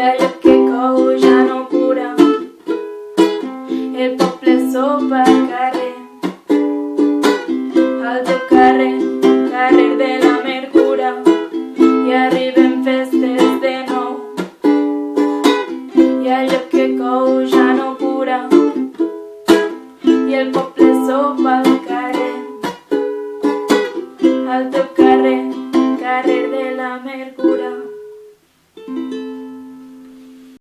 allò que cou ja no cura. El poble sopa al carrer, al teu carrer, carrer de l'amargura, i arriben festes de nou. I allò que cou ja no cura, i el poble sopa al carrer, al teu carrer, carrer de l'amargura.